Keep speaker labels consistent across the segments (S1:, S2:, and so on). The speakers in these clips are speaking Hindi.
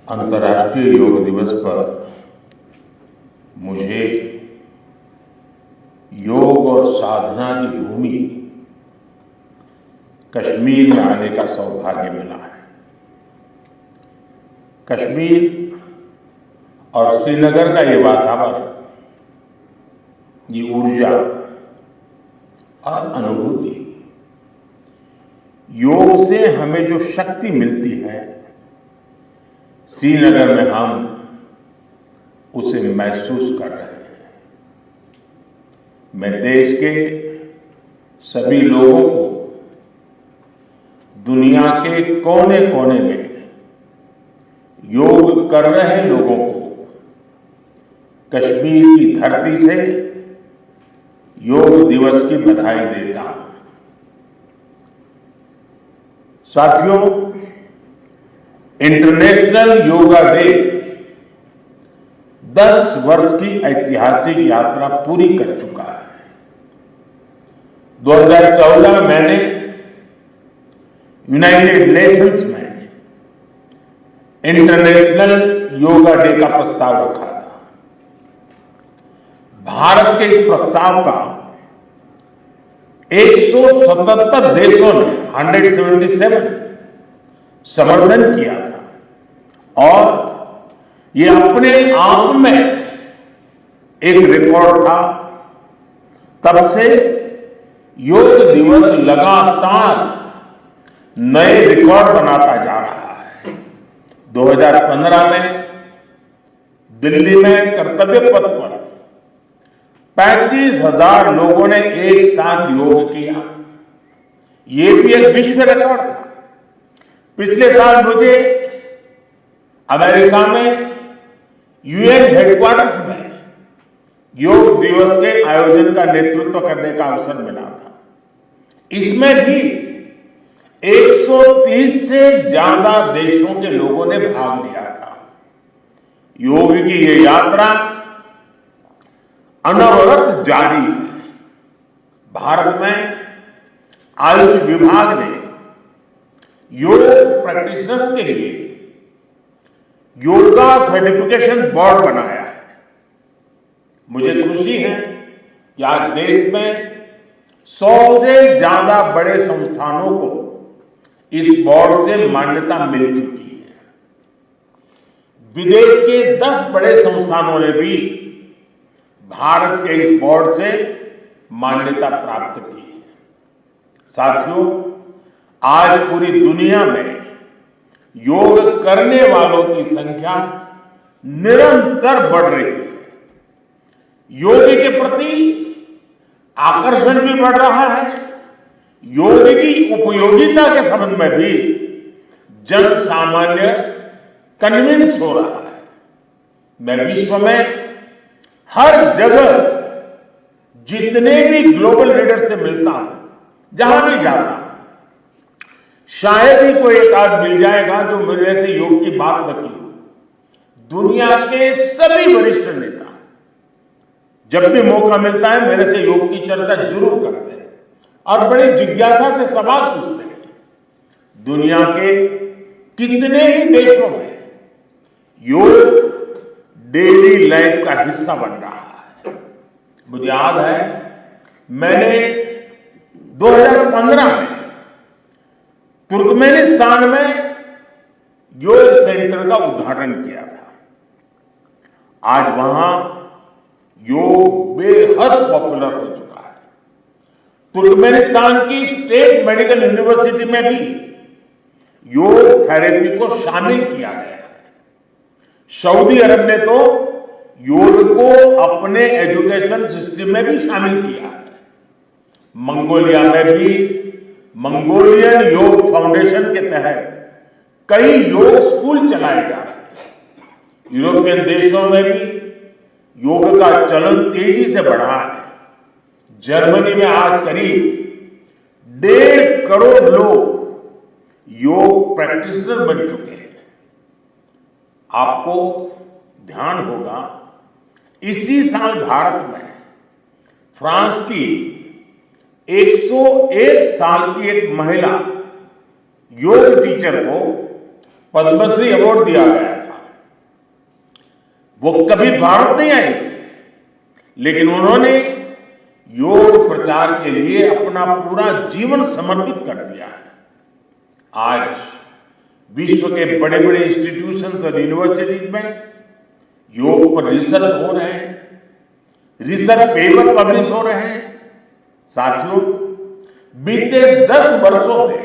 S1: अंतर्राष्ट्रीय योग दिवस पर मुझे योग और साधना की भूमि कश्मीर में आने का सौभाग्य मिला है। कश्मीर और श्रीनगर का ये वातावरण, ये ऊर्जा और अनुभूति, योग से हमें जो शक्ति मिलती है, श्रीनगर में हम उसे महसूस कर रहे हैं। मैं देश के सभी लोगों को, दुनिया के कोने कोने में योग कर रहे लोगों को कश्मीर की धरती से योग दिवस की बधाई देता हूं। साथियों, इंटरनेशनल योगा डे 10 वर्ष की ऐतिहासिक यात्रा पूरी कर चुका है। 2014 में मैंने यूनाइटेड नेशंस में इंटरनेशनल योगा डे का प्रस्ताव रखा था। भारत के इस प्रस्ताव का 177 देशों ने 177 समर्थन किया था और ये अपने आप में एक रिकॉर्ड था। तब से योग दिवस लगातार नए रिकॉर्ड बनाता जा रहा है। 2015 में दिल्ली में कर्तव्य पथ पर 35,000 लोगों ने एक साथ योग किया। ये भी एक विश्व रिकॉर्ड था। पिछले साल मुझे अमेरिका में यूएन हेडक्वार्टर्स में योग दिवस के आयोजन का नेतृत्व करने का अवसर मिला था। इसमें भी 130 से ज्यादा देशों के लोगों ने भाग लिया था। योग की ये यात्रा अनवरत जारी है। भारत में आयुष विभाग ने योग प्रैक्टिशनर्स के लिए योगा सर्टिफिकेशन बोर्ड बनाया है। मुझे खुशी है कि आज देश में 100 से ज्यादा बड़े संस्थानों को इस बोर्ड से मान्यता मिल चुकी है। विदेश के 10 बड़े संस्थानों ने भी भारत के इस बोर्ड से मान्यता प्राप्त की है। साथियों, आज पूरी दुनिया में योग करने वालों की संख्या निरंतर बढ़ रही है। योग के प्रति आकर्षण भी बढ़ रहा है। योग की उपयोगिता के संबंध में भी जन सामान्य कन्विंस हो रहा है। मैं विश्व में हर जगह जितने भी ग्लोबल लीडर से मिलता हूं, जहां भी जाता हूं, शायद ही कोई एक आध मिल जाएगा जो मेरे से योग की बात न की हो। दुनिया के सभी वरिष्ठ नेता जब भी मौका मिलता है मेरे से योग की चर्चा जरूर करते हैं और बड़ी जिज्ञासा से सवाल पूछते हैं। दुनिया के कितने ही देशों में योग डेली लाइफ का हिस्सा बन रहा है। मुझे याद है, मैंने 2015 में तुर्कमेनिस्तान में योग सेंटर का उद्घाटन किया था। आज वहां योग बेहद पॉपुलर हो चुका है। तुर्कमेनिस्तान की स्टेट मेडिकल यूनिवर्सिटी में भी योग थेरेपी को शामिल किया गया है। सऊदी अरब ने तो योग को अपने एजुकेशन सिस्टम में भी शामिल किया है। मंगोलिया में भी मंगोलियन योग फाउंडेशन के तहत कई योग स्कूल चलाए जा रहे हैं। यूरोपियन देशों में भी योग का चलन तेजी से बढ़ा है। जर्मनी में आज करीब 1.5 करोड़ लोग योग प्रैक्टिशनर बन चुके हैं। आपको ध्यान होगा, इसी साल भारत में फ्रांस की 101 साल की एक महिला योग टीचर को पद्मश्री अवार्ड दिया गया था। वो कभी भारत नहीं आई थी, लेकिन उन्होंने योग प्रचार के लिए अपना पूरा जीवन समर्पित कर दिया है। आज विश्व के बड़े बड़े इंस्टीट्यूशंस और यूनिवर्सिटीज में योग पर रिसर्च हो रहे हैं, रिसर्च पेपर पब्लिश हो रहे हैं। साथियों, बीते 10 वर्षों में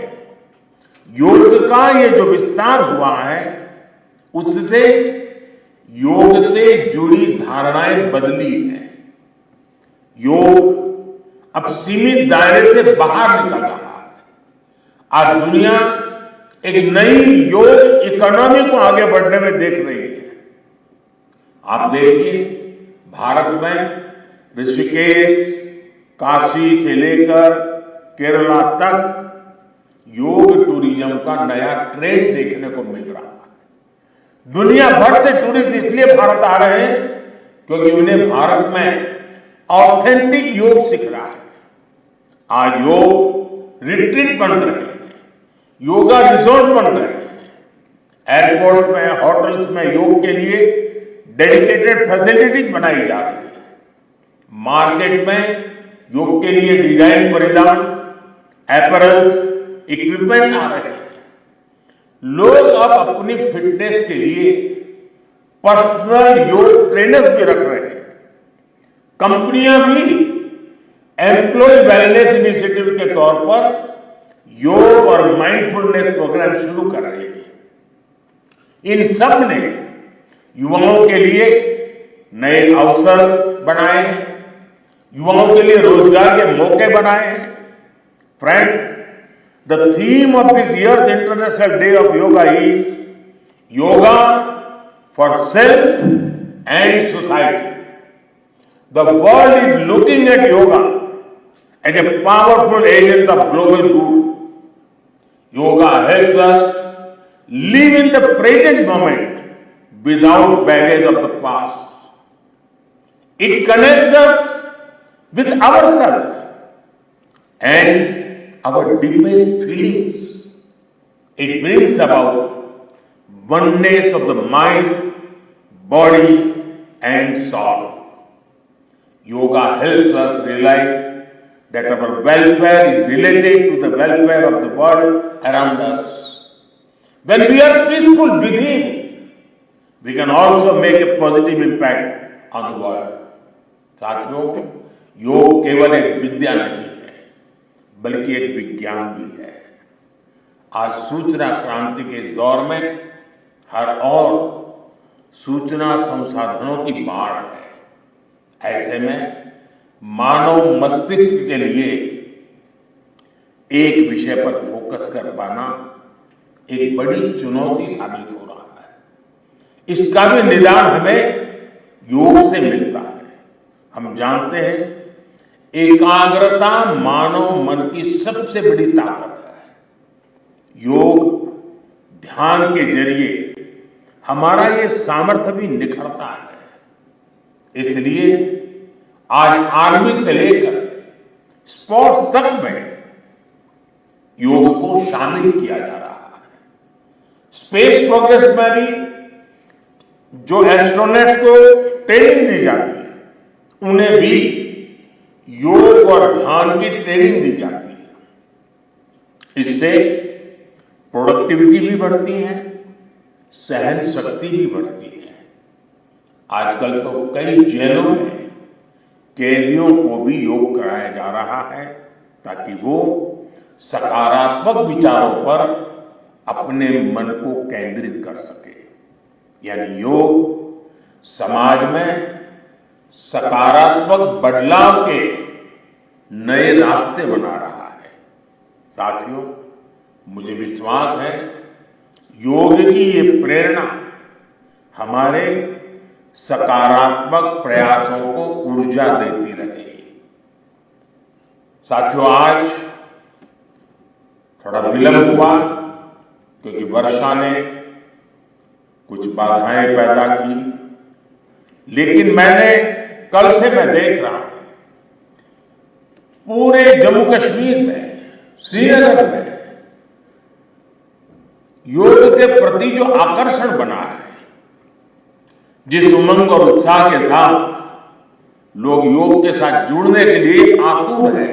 S1: योग का ये जो विस्तार हुआ है, उससे योग से जुड़ी धारणाएं बदली हैं। योग अब सीमित दायरे से बाहर निकल रहा है। आज दुनिया एक नई योग इकोनॉमी को आगे बढ़ने में देख रही है। आप देखिए, भारत में ऋषिकेश, काशी से लेकर केरला तक योग टूरिज्म का नया ट्रेंड देखने को मिल रहा है। दुनिया भर से टूरिस्ट इसलिए भारत आ रहे हैं क्योंकि उन्हें भारत में ऑथेंटिक योग सीख रहा है। आज योग रिट्रीट बन रहे हैं, योगा रिसोर्ट बन रहे हैं, एयरपोर्ट में, होटल्स में योग के लिए डेडिकेटेड फैसिलिटीज बनाई जा रही है। मार्केट में योग के लिए डिजाइन परिधान, एपरल्स, इक्विपमेंट आ रहे हैं। लोग अब अपनी फिटनेस के लिए पर्सनल योग ट्रेनर्स भी रख रहे हैं। कंपनियां भी एम्प्लॉय वेलनेस इनिशिएटिव के तौर पर योग और माइंडफुलनेस प्रोग्राम शुरू कर रही है। इन सब ने युवाओं के लिए नए अवसर बनाए हैं, युवाओं के लिए रोजगार के मौके बनाए हैं। Friend, the theme of this years international day of yoga is yoga for self and society. The world is looking at yoga as a powerful agent of global good. Yoga helps us live in the present moment without baggage of the past. It connects us with ourselves and our deepest feelings. It brings about oneness of the mind, body and soul. Yoga helps us realize that our welfare is related to the welfare of the world around us. When we are peaceful within, we can also make a positive impact on the world. साथियों, योग केवल एक विद्या नहीं है, बल्कि एक विज्ञान भी है। आज सूचना क्रांति के इस दौर में हर ओर सूचना संसाधनों की बाढ़ है। ऐसे में मानव मस्तिष्क के लिए एक विषय पर फोकस कर पाना एक बड़ी चुनौती साबित हो रहा है। इसका भी निदान हमें योग से मिलता है। हम जानते हैं, एकाग्रता मानव मन की सबसे बड़ी ताकत है। योग ध्यान के जरिए हमारा ये सामर्थ्य भी निखरता है। इसलिए आज आर्मी से लेकर स्पोर्ट्स तक में योग को शामिल किया जा रहा है। स्पेस प्रोग्रेस में भी जो एस्ट्रोनॉट्स को ट्रेनिंग दी जाती है, उन्हें भी योग और ध्यान की ट्रेनिंग दी जाती है। इससे प्रोडक्टिविटी भी बढ़ती है, सहन शक्ति भी बढ़ती है। आजकल तो कई जेलों में कैदियों को भी योग कराया जा रहा है ताकि वो सकारात्मक विचारों पर अपने मन को केंद्रित कर सके। यानी योग समाज में सकारात्मक बदलाव के नए रास्ते बना रहा है। साथियों, मुझे विश्वास है योग की ये प्रेरणा हमारे सकारात्मक प्रयासों को ऊर्जा देती रहेगी। साथियों, आज थोड़ा विलंब हुआ क्योंकि वर्षा ने कुछ बाधाएं पैदा की, लेकिन कल से मैं देख रहा हूं पूरे जम्मू कश्मीर में, श्रीनगर में योग के प्रति जो आकर्षण बना है, जिस उमंग और उत्साह के साथ लोग योग के साथ जुड़ने के लिए आतुर है,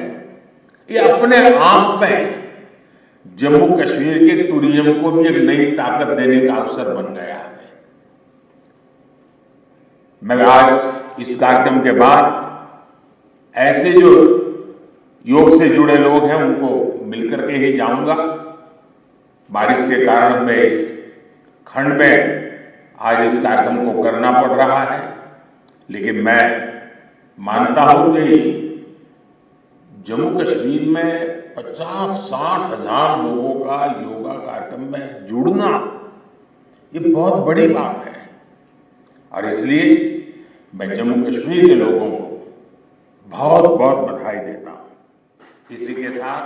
S1: ये अपने आप में जम्मू कश्मीर के टूरिज्म को भी एक नई ताकत देने का अवसर बन गया है। मैं आज इस कार्यक्रम के बाद ऐसे जो योग से जुड़े लोग हैं उनको मिलकर के ही जाऊंगा। बारिश के कारण हमें इस खंड में आज इस कार्यक्रम को करना पड़ रहा है, लेकिन मैं मानता हूं कि जम्मू कश्मीर में 50-60 हजार लोगों का योगा कार्यक्रम में जुड़ना ये बहुत बड़ी बात है, और इसलिए मैं जम्मू कश्मीर के लोगों को बहुत बहुत बधाई देता हूं। इसी के साथ